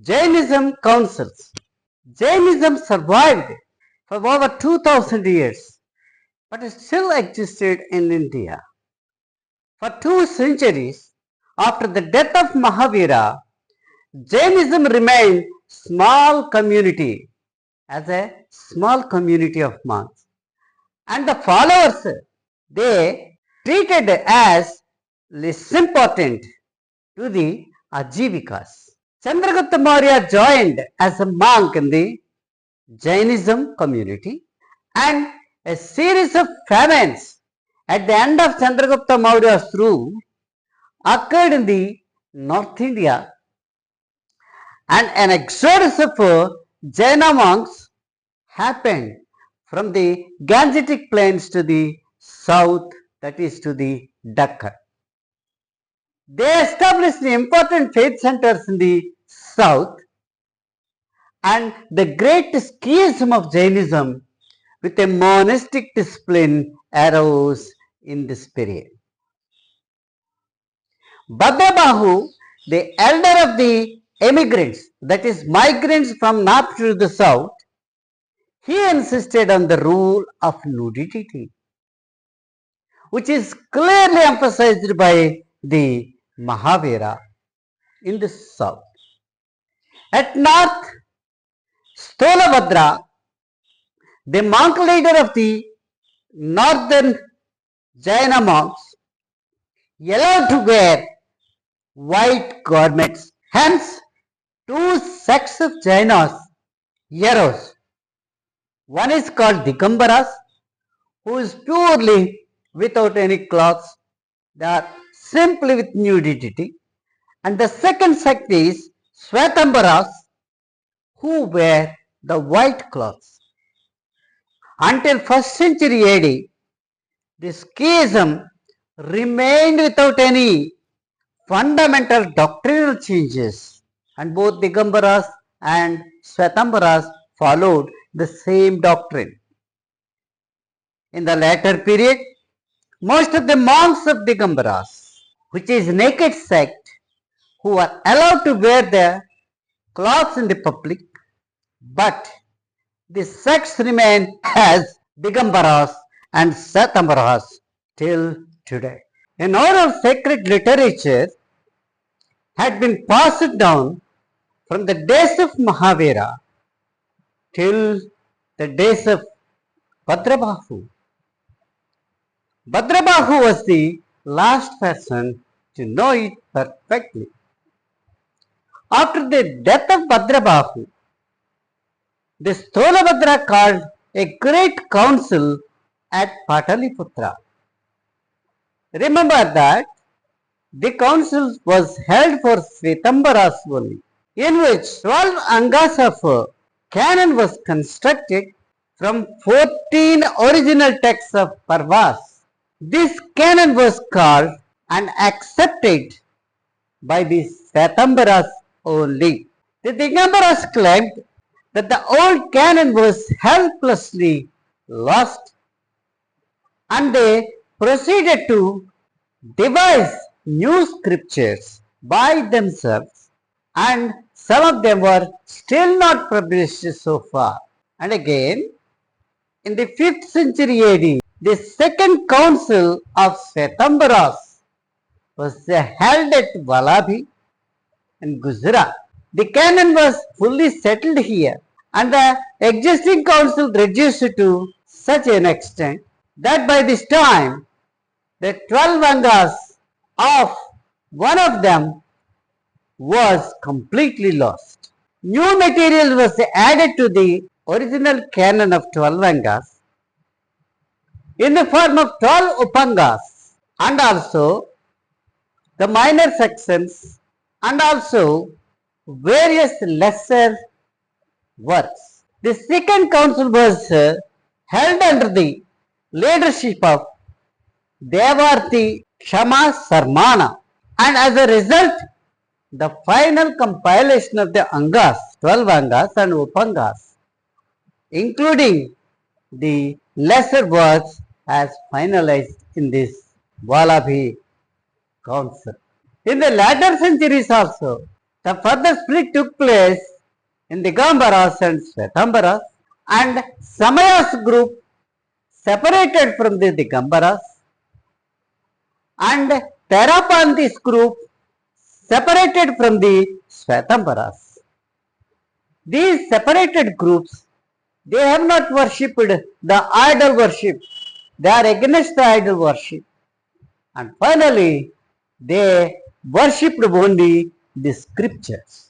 Jainism Councils. Jainism survived for over 2000 years, but it still existed in India. For 2 centuries after the death of Mahavira, Jainism remained as a small community of monks, and the followers they treated as less important to the Ajivikas. Chandra Gupta Maurya joined as a monk in the Jainism community, and a series of famines at the end of Chandra Gupta Maurya's rule occurred in the North India, and an exodus of Jaina monks happened from the Gangetic plains to the south, that is to the Deccan. They established the important faith centers in the south, and the great schism of Jainism with a monistic discipline arose in this period. Bhadrabahu, the elder of the emigrants, that is migrants from north to the south, he insisted on the rule of nudity, which is clearly emphasized by the Mahavira in the south. At north, Sthulabbhadra, the monk leader of the northern Jaina monks, allowed to wear white garments. Hence, 2 sects of Jainas arose. One is called Digambaras, who is purely without any clothes. They are simply with nudity. And the second sect is Svethambaras, who wear the white clothes. Until 1st century AD, the schism remained without any fundamental doctrinal changes, and both Digambaras and Svethambaras followed the same doctrine. In the latter period, most of the monks of Digambaras, which is naked sect, who are allowed to wear their clothes in the public, but the sects remain as Digambaras and Svethambaras till today. An oral sacred literature had been passed down from the days of Mahavira till the days of Bhadrabahu. Bhadrabahu was the last person to know it perfectly. After the death of Bhadrabahu, the Sthulabbhadra called a great council at Pataliputra. Remember that the council was held for Svethambaras only, in which 12 angas of canon was constructed from 14 original texts of Parvas. This canon was called and accepted by the Svethambaras only. The Digambaras claimed that the old canon was helplessly lost, and they proceeded to devise new scriptures by themselves, and some of them were still not published so far. And again, in the 5th century AD, the second council of Svethambaras was held at Vallabhi and Gujarat. The canon was fully settled here, and the existing council reduced to such an extent that by this time the 12 angas of one of them was completely lost. New material was added to the original canon of 12 angas in the form of 12 upangas, and also the minor sections, and also various lesser works. The second council was held under the leadership of Devarti Kshama Sarmana, and as a result, the final compilation of the angas, 12 angas and upangas, including the lesser works, as finalized in this Vallabhi council. In the latter centuries also, The further split took place in Digambaras and Svethambaras, and Samaya's group separated from the Digambaras, and Therapanthi's group separated from the Svethambaras. These separated groups, they have not worshipped the idol worship. They are against the idol worship. And finally, they worshipped only the scriptures.